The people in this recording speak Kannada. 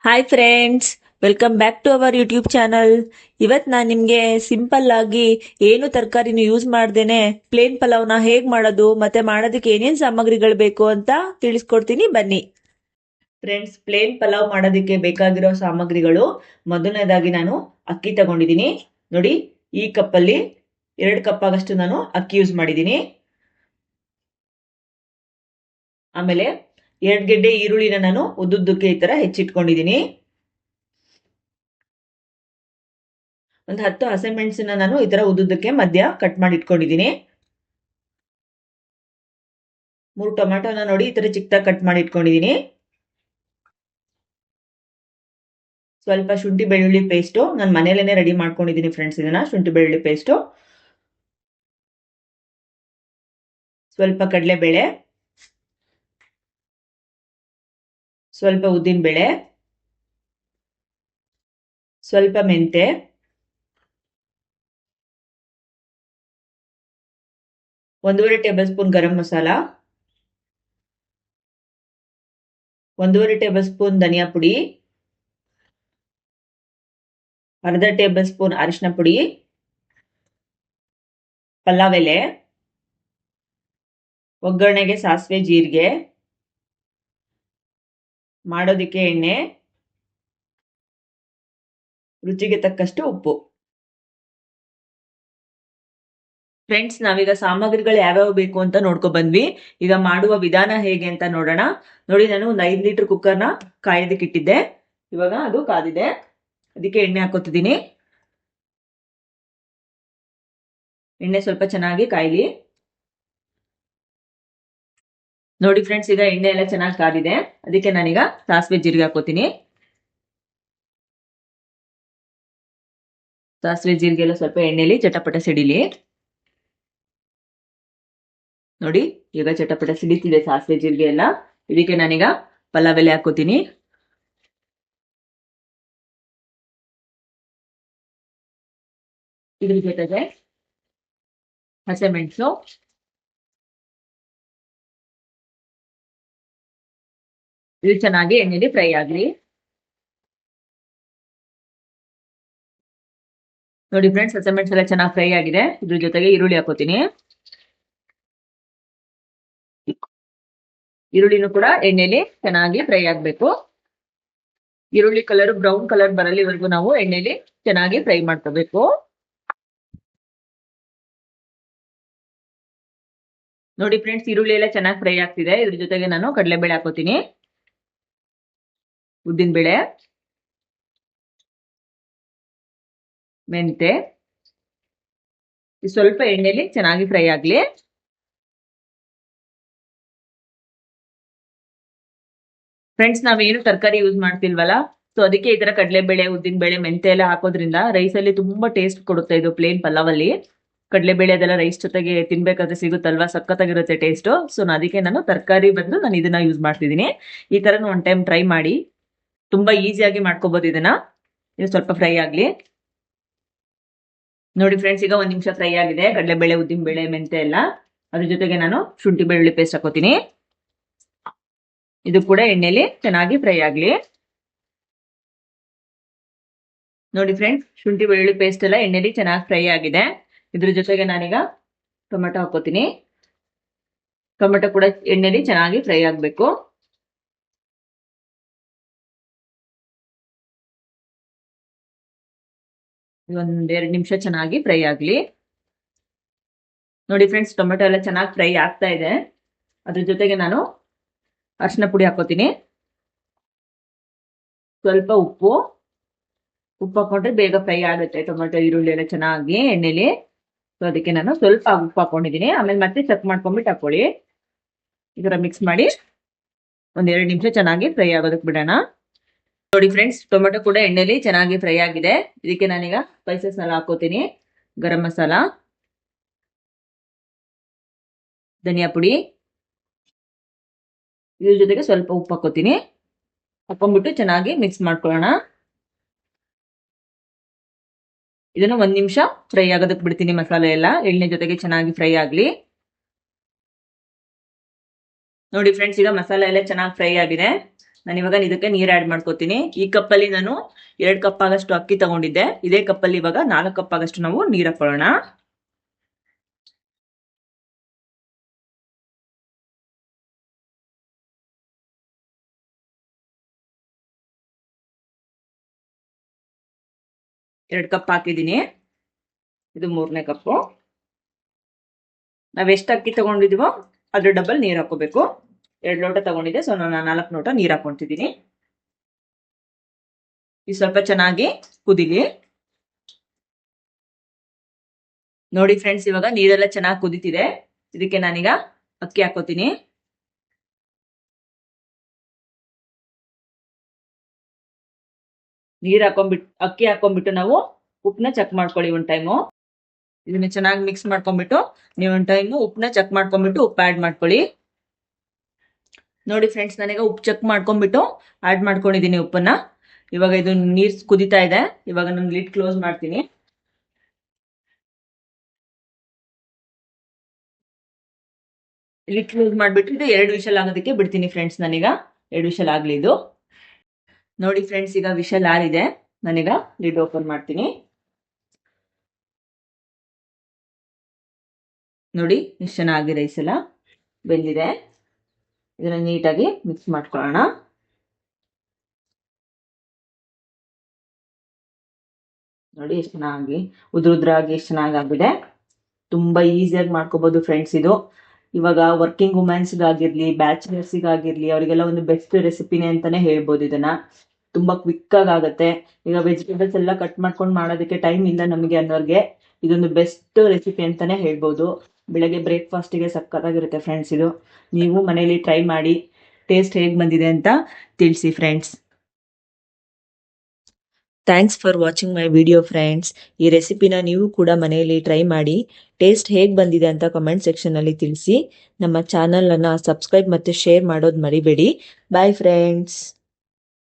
Hi friends, welcome back to our YouTube channel. ಇವತ್ತು ನಾನು ನಿಮಗೆ ಸಿಂಪಲ್ ಆಗಿ ಏನು ತರಕಾರಿನೂ ಯೂಸ್ ಮಾಡ್ದೇನೆ ಪ್ಲೇನ್ ಪಲಾವ್ನ ಹೇಗೆ ಮಾಡೋದು ಮತ್ತೆ ಮಾಡೋದಕ್ಕೆ ಏನೇನು ಸಾಮಗ್ರಿಗಳು ಬೇಕು ಅಂತ ತಿಳಿಸ್ಕೊಡ್ತೀನಿ, ಬನ್ನಿ. ಫ್ರೆಂಡ್ಸ್, ಪ್ಲೇನ್ ಪಲಾವ್ ಮಾಡೋದಕ್ಕೆ ಬೇಕಾಗಿರೋ ಸಾಮಗ್ರಿಗಳು, ಮೊದಲನೇದಾಗಿ ನಾನು ಅಕ್ಕಿ ತಗೊಂಡಿದ್ದೀನಿ. ನೋಡಿ, ಈ ಕಪ್ಪಲ್ಲಿ 2 ಕಪ್ ಆಗಷ್ಟು ನಾನು ಅಕ್ಕಿ ಯೂಸ್ ಮಾಡಿದ್ದೀನಿ. ಆಮೇಲೆ 2 ಗೆಡ್ಡೆ ಈರುಳ್ಳಿನ ನಾನು ಉದ್ದುದ್ದಕ್ಕೆ ಈ ತರ ಹೆಚ್ಚಿಟ್ಕೊಂಡಿದ್ದೀನಿ. ಒಂದು 10 ಹಸಿಮೆಣಸನ್ನ ನಾನು ಈ ತರ ಉದ್ದುದ್ದಕ್ಕೆ ಮಧ್ಯ ಕಟ್ ಮಾಡಿ ಇಟ್ಕೊಂಡಿದ್ದೀನಿ. 3 ಟೊಮ್ಯಾಟೋನ ನೋಡಿ ಈ ತರ ಚಿಕ್ಕದಾಗಿ ಕಟ್ ಮಾಡಿ ಇಟ್ಕೊಂಡಿದ್ದೀನಿ. ಸ್ವಲ್ಪ ಶುಂಠಿ ಬೆಳ್ಳುಳ್ಳಿ ಪೇಸ್ಟು ನಾನು ಮನೇಲೇನೆ ರೆಡಿ ಮಾಡ್ಕೊಂಡಿದ್ದೀನಿ ಫ್ರೆಂಡ್ಸ್. ಇದನ್ನ ಶುಂಠಿ ಬೆಳ್ಳುಳ್ಳಿ ಪೇಸ್ಟು, ಸ್ವಲ್ಪ ಕಡಲೆಬೇಳೆ, ಸ್ವಲ್ಪ ಉದ್ದಿನ ಬೇಳೆ, ಸ್ವಲ್ಪ ಮೆಂತೆ, ಒಂದೂವರೆ table spoon garam masala, 1.5 table spoon ಧನಿಯಾ ಪುಡಿ, ಅರ್ಧ ಟೇಬಲ್ ಸ್ಪೂನ್ ಅರಿಶಿನ ಪುಡಿ, ಪಲಾವ್ ಎಲೆ, ಒಗ್ಗರಣೆಗೆ ಸಾಸಿವೆ ಜೀರಿಗೆ, ಮಾಡೋದಿಕ್ಕೆ ಎಣ್ಣೆ, ರುಚಿಗೆ ತಕ್ಕಷ್ಟು ಉಪ್ಪು. ಫ್ರೆಂಡ್ಸ್, ನಾವೀಗ ಸಾಮಗ್ರಿಗಳು ಯಾವ್ಯಾವ ಬೇಕು ಅಂತ ನೋಡ್ಕೊ ಬಂದ್ವಿ. ಈಗ ಮಾಡುವ ವಿಧಾನ ಹೇಗೆ ಅಂತ ನೋಡೋಣ. ನೋಡಿ, ನಾನು ಒಂದು 5 ಲೀಟರ್ ಕುಕ್ಕರ್ನ ಕಾಯೋದಕ್ಕೆ ಇಟ್ಟಿದ್ದೆ. ಇವಾಗ ಅದು ಕಾದಿದೆ, ಅದಕ್ಕೆ ಎಣ್ಣೆ ಹಾಕೋತಿದ್ದೀನಿ. ಎಣ್ಣೆ ಸ್ವಲ್ಪ ಚೆನ್ನಾಗಿ ಕಾಯ್ಲಿ. ನೋಡಿ ಫ್ರೆಂಡ್ಸ್, ಈಗ ಎಣ್ಣೆ ಎಲ್ಲ ಚೆನ್ನಾಗಿ ಕಾದಿದೆ, ಅದಕ್ಕೆ ನಾನೀಗ ಸಾಸಿವೆ ಜೀರಿಗೆ ಹಾಕೋತೀನಿ. ಸಾಸಿವೆ ಜೀರಿಗೆ ಎಲ್ಲ ಸ್ವಲ್ಪ ಎಣ್ಣೆಲಿ ಚಟಪಟ ಸಿಡಿಲಿ. ನೋಡಿ, ಈಗ ಚಟಪಟ ಸಿಡಿತಿದೆ ಸಾಸಿವೆ ಜೀರಿಗೆ ಎಲ್ಲ. ಇದಕ್ಕೆ ನಾನೀಗ ಪಲಾವ್ ಎಲೆ ಹಾಕೋತೀನಿ. ಇದ್ರ ಜೊತೆಗೆ ಹಸಿಮೆಣಸು, ಇದು ಚೆನ್ನಾಗಿ ಎಣ್ಣೆಲಿ ಫ್ರೈ ಆಗ್ಲಿ. ನೋಡಿ ಫ್ರೆಂಡ್ಸ್, ಹಸಿಮೆಣಸು ಎಲ್ಲ ಚೆನ್ನಾಗಿ ಫ್ರೈ ಆಗಿದೆ. ಇದ್ರ ಜೊತೆಗೆ ಈರುಳ್ಳಿ ಹಾಕೋತೀನಿ. ಈರುಳ್ಳಿನೂ ಕೂಡ ಎಣ್ಣೆಲಿ ಚೆನ್ನಾಗಿ ಫ್ರೈ ಆಗ್ಬೇಕು. ಈರುಳ್ಳಿ ಕಲರ್ ಬ್ರೌನ್ ಕಲರ್ ಬರಲಿವರೆಗೂ ನಾವು ಎಣ್ಣೆಲಿ ಚೆನ್ನಾಗಿ ಫ್ರೈ ಮಾಡ್ಕೋಬೇಕು. ನೋಡಿ ಫ್ರೆಂಡ್ಸ್, ಈರುಳ್ಳಿ ಎಲ್ಲ ಚೆನ್ನಾಗಿ ಫ್ರೈ ಆಗ್ತಿದೆ. ಇದ್ರ ಜೊತೆಗೆ ನಾನು ಕಡಲೆಬೇಳೆ ಹಾಕೋತೀನಿ, ಉದ್ದಿನ ಬೇಳೆ, ಮೆಂತೆ. ಸ್ವಲ್ಪ ಎಣ್ಣೆಲಿ ಚೆನ್ನಾಗಿ ಫ್ರೈ ಆಗ್ಲಿ. ಫ್ರೆಂಡ್ಸ್, ನಾವೇನು ತರಕಾರಿ ಯೂಸ್ ಮಾಡ್ತಿಲ್ವಲ್ಲ, ಸೊ ಅದಕ್ಕೆ ಈ ತರ ಕಡಲೆಬೇಳೆ, ಉದ್ದಿನ ಬೇಳೆ, ಮೆಂತೆ ಎಲ್ಲ ಹಾಕೋದ್ರಿಂದ ರೈಸ್ ಅಲ್ಲಿ ತುಂಬಾ ಟೇಸ್ಟ್ ಕೊಡುತ್ತೆ. ಇದು ಪ್ಲೇನ್ ಪಲಾವ್ ಅಲ್ಲಿ ಕಡಲೆಬೇಳೆ ಅದೆಲ್ಲ ರೈಸ್ ಜೊತೆಗೆ ತಿನ್ಬೇಕಾದ್ರೆ ಸಿಗುತ್ತಲ್ವಾ, ಸಖತ್ತಾಗಿರುತ್ತೆ ಟೇಸ್ಟ್. ಸೊ ಅದಕ್ಕೆ ನಾನು ತರಕಾರಿ ಬದಲು ನಾನು ಇದನ್ನ ಯೂಸ್ ಮಾಡ್ತಿದ್ದೀನಿ. ಈ ತರ ಒನ್ ಟೈಮ್ ಟ್ರೈ ಮಾಡಿ, ತುಂಬಾ ಈಸಿಯಾಗಿ ಮಾಡ್ಕೋಬಹುದು ಇದನ್ನ. ಇದು ಸ್ವಲ್ಪ ಫ್ರೈ ಆಗ್ಲಿ. ನೋಡಿ ಫ್ರೆಂಡ್ಸ್, ಈಗ 1 ನಿಮಿಷ ಫ್ರೈ ಆಗಿದೆ ಕಡಲೆಬೇಳೆ, ಉದ್ದಿನ ಬೇಳೆ, ಮೆಂತೆ ಎಲ್ಲ. ಅದ್ರ ಜೊತೆಗೆ ನಾನು ಶುಂಠಿ ಬೆಳ್ಳುಳ್ಳಿ ಪೇಸ್ಟ್ ಹಾಕೋತೀನಿ. ಇದು ಕೂಡ ಎಣ್ಣೆಲಿ ಚೆನ್ನಾಗಿ ಫ್ರೈ ಆಗ್ಲಿ. ನೋಡಿ ಫ್ರೆಂಡ್ಸ್, ಶುಂಠಿ ಬೆಳ್ಳುಳ್ಳಿ ಪೇಸ್ಟ್ ಎಲ್ಲ ಎಣ್ಣೆಲಿ ಚೆನ್ನಾಗಿ ಫ್ರೈ ಆಗಿದೆ. ಇದ್ರ ಜೊತೆಗೆ ನಾನೀಗ ಟೊಮೆಟೊ ಹಾಕೋತೀನಿ. ಟೊಮೆಟೊ ಕೂಡ ಎಣ್ಣೆಲಿ ಚೆನ್ನಾಗಿ ಫ್ರೈ ಆಗ್ಬೇಕು. ಒಂದ್ 2 ನಿಮಿಷ ಚೆನ್ನಾಗಿ ಫ್ರೈ ಆಗ್ಲಿ. ನೋಡಿ ಫ್ರೆಂಡ್ಸ್, ಟೊಮೆಟೊ ಎಲ್ಲ ಚೆನ್ನಾಗಿ ಫ್ರೈ ಆಗ್ತಾ ಇದೆ. ಅದ್ರ ಜೊತೆಗೆ ನಾನು ಅರಿಶಿನ ಪುಡಿ ಹಾಕೋತೀನಿ. ಸ್ವಲ್ಪ ಉಪ್ಪು ಹಾಕೊಂಡ್ರೆ ಬೇಗ ಫ್ರೈ ಆಗುತ್ತೆ ಟೊಮೆಟೊ, ಈರುಳ್ಳಿ ಎಲ್ಲ ಚೆನ್ನಾಗಿ ಎಣ್ಣೆಲಿ. ಸೊ ಅದಕ್ಕೆ ನಾನು ಸ್ವಲ್ಪ ಉಪ್ಪು ಹಾಕೊಂಡಿದ್ದೀನಿ. ಆಮೇಲೆ ಮತ್ತೆ ಚೆಕ್ ಮಾಡ್ಕೊಂಡ್ಬಿಟ್ಟು ಹಾಕೊಳ್ಳಿ. ಈ ತರ ಮಿಕ್ಸ್ ಮಾಡಿ ಒಂದ್ 2 ನಿಮಿಷ ಚೆನ್ನಾಗಿ ಫ್ರೈ ಆಗೋದಕ್ಕೆ ಬಿಡೋಣ. ನೋಡಿ ಫ್ರೆಂಡ್ಸ್, ಟೊಮೆಟೊ ಕೂಡ ಎಣ್ಣೆಲಿ ಚೆನ್ನಾಗಿ ಫ್ರೈ ಆಗಿದೆ. ಇದಕ್ಕೆ ನಾನೀಗ ಸ್ಪೈಸಸ್ ಎಲ್ಲ ಹಾಕೋತೀನಿ. ಗರಂ ಮಸಾಲ, ಧನಿಯಾ ಪುಡಿ, ಇದ್ರ ಜೊತೆಗೆ ಸ್ವಲ್ಪ ಉಪ್ಪು ಹಾಕೋತೀನಿ. ಹಾಕೊಂಡ್ಬಿಟ್ಟು ಚೆನ್ನಾಗಿ ಮಿಕ್ಸ್ ಮಾಡ್ಕೊಳ್ಳೋಣ. ಇದನ್ನು 1 ನಿಮಿಷ ಫ್ರೈ ಆಗೋದಕ್ಕೆ ಬಿಡ್ತೀನಿ. ಮಸಾಲೆ ಎಲ್ಲ ಎಣ್ಣೆ ಜೊತೆಗೆ ಚೆನ್ನಾಗಿ ಫ್ರೈ ಆಗ್ಲಿ. ನೋಡಿ ಫ್ರೆಂಡ್ಸ್, ಈಗ ಮಸಾಲೆ ಎಲ್ಲ ಚೆನ್ನಾಗಿ ಫ್ರೈ ಆಗಿದೆ. ನಾನು ಇವಾಗ ಇದಕ್ಕೆ ನೀರು ಆ್ಯಡ್ ಮಾಡ್ಕೋತೀನಿ. ಈ ಕಪ್ಪಲ್ಲಿ ನಾನು 2 ಕಪ್ ಆಗಷ್ಟು ಅಕ್ಕಿ ತಗೊಂಡಿದ್ದೆ. ಇದೇ ಕಪ್ಪಲ್ಲಿ ಇವಾಗ 4 ಕಪ್ ಆಗಷ್ಟು ನಾವು ನೀರು ಹಾಕೊಳ್ಳೋಣ. ಎರಡು ಕಪ್ ಹಾಕಿದ್ದೀನಿ. ಇದು 3ನೇ ಕಪ್ಪು. ನಾವ್ ಎಷ್ಟು ಅಕ್ಕಿ ತಗೊಂಡಿದೀವೋ ಅದ್ರ ಡಬಲ್ ನೀರು ಹಾಕೋಬೇಕು. 2 ಲೋಟ ತಗೊಂಡಿದ್ದೆ, ಸೊ ನಾನು 4 ಲೋಟ ನೀರು ಹಾಕೊಂತಿದ್ದೀನಿ. ಇದು ಸ್ವಲ್ಪ ಚೆನ್ನಾಗಿ ಕುದಿಲಿ. ನೋಡಿ ಫ್ರೆಂಡ್ಸ್, ಇವಾಗ ನೀರೆಲ್ಲ ಚೆನ್ನಾಗಿ ಕುದಿತಿದೆ. ಇದಕ್ಕೆ ನಾನೀಗ ಅಕ್ಕಿ ಹಾಕೋತೀನಿ. ಅಕ್ಕಿ ಹಾಕೊಂಡ್ಬಿಟ್ಟು ನಾವು ಉಪ್ಪನ್ನ ಚೆಕ್ ಮಾಡ್ಕೊಳ್ಳಿ ಒಂದು ಟೈಮು. ಇದನ್ನ ಚೆನ್ನಾಗಿ ಮಿಕ್ಸ್ ಮಾಡ್ಕೊಂಡ್ಬಿಟ್ಟು ನೀವು ಒಂದು ಟೈಮು ಉಪ್ಪನ್ನ ಚೆಕ್ ಮಾಡ್ಕೊಂಡ್ಬಿಟ್ಟು ಉಪ್ಪು ಆ್ಯಡ್ ಮಾಡ್ಕೊಳ್ಳಿ. ನೋಡಿ ಫ್ರೆಂಡ್ಸ್, ನಾನೀಗ ಉಪ್ಪು ಚೆಕ್ ಮಾಡ್ಕೊಂಡ್ಬಿಟ್ಟು ಆ್ಯಡ್ ಮಾಡ್ಕೊಂಡಿದ್ದೀನಿ ಉಪ್ಪನ್ನ. ಇವಾಗ ಇದು ನೀರು ಕುದಿತಾ ಇದೆ. ಇವಾಗ ನಾನು ಲಿಡ್ ಕ್ಲೋಸ್ ಮಾಡ್ತೀನಿ. ಲಿಡ್ ಕ್ಲೋಸ್ ಮಾಡಿಬಿಟ್ಟು ಇದು 2 ವಿಷಲ್ ಆಗೋದಕ್ಕೆ ಬಿಡ್ತೀನಿ ಫ್ರೆಂಡ್ಸ್. ನಾನೀಗ 2 ವಿಷಲ್ ಆಗಲಿ ಇದು. ನೋಡಿ ಫ್ರೆಂಡ್ಸ್, ಈಗ ವಿಷಲ್ ಆರಿದೆ. ನಾನೀಗ ಲಿಡ್ ಓಪನ್ ಮಾಡ್ತೀನಿ. ನೋಡಿ ಎಷ್ಟು ಚೆನ್ನಾಗಿ ರೈಸ್ ಎಲ್ಲ ಬೆಂದಿದೆ. ಇದನ್ನ ನೀಟಾಗಿ ಮಿಕ್ಸ್ ಮಾಡ್ಕೊಳ್ಳೋಣ. ನೋಡಿ ಎಷ್ಟು ಚೆನ್ನಾಗಿ ಉದ್ರಾಗಿ ಎಷ್ಟು ಚೆನ್ನಾಗಿ ಆಗಿದೆ. ತುಂಬಾ ಈಸಿಯಾಗಿ ಮಾಡ್ಕೋಬಹುದು ಫ್ರೆಂಡ್ಸ್ ಇದು. ಇವಾಗ ವರ್ಕಿಂಗ್ ವುಮೆನ್ಸ್ಗಾಗಿರ್ಲಿ, ಬ್ಯಾಚುಲರ್ಸಿಗಾಗಿರ್ಲಿ, ಅವರಿಗೆಲ್ಲ ಒಂದು ಬೆಸ್ಟ್ ರೆಸಿಪಿನೇ ಅಂತಾನೆ ಹೇಳ್ಬೋದು. ಇದನ್ನ ತುಂಬಾ ಕ್ವಿಕ್ ಆಗುತ್ತೆ. ಈಗ ವೆಜಿಟೇಬಲ್ಸ್ ಎಲ್ಲ ಕಟ್ ಮಾಡ್ಕೊಂಡು ಮಾಡೋದಕ್ಕೆ ಟೈಮ್ ಇಲ್ಲ ನಮಗೆ ಅನ್ನೋರ್ಗೆ ಇದೊಂದು ಬೆಸ್ಟ್ ರೆಸಿಪಿ ಅಂತಾನೆ ಹೇಳ್ಬೋದು. ಬೆಳಗ್ಗೆ ಬ್ರೇಕ್ಫಾಸ್ಟಿಗೆ ಸಕ್ಕತ್ತಾಗಿರುತ್ತೆ ಫ್ರೆಂಡ್ಸ್ ಇದು. ನೀವು ಮನೇಲಿ ಟ್ರೈ ಮಾಡಿ ಟೇಸ್ಟ್ ಹೇಗೆ ಬಂದಿದೆ ಅಂತ ತಿಳಿಸಿ friends. Thanks for watching my video friends. ಈ ರೆಸಿಪಿನ ನೀವು ಕೂಡ ಮನೆಯಲ್ಲಿ ಟ್ರೈ ಮಾಡಿ ಟೇಸ್ಟ್ ಹೇಗೆ ಬಂದಿದೆ ಅಂತ ಕಮೆಂಟ್ ಸೆಕ್ಷನಲ್ಲಿ ತಿಳಿಸಿ. ನಮ್ಮ ಚಾನಲನ್ನು ಸಬ್ಸ್ಕ್ರೈಬ್ ಮತ್ತು ಶೇರ್ ಮಾಡೋದು ಮರಿಬೇಡಿ. Bye friends.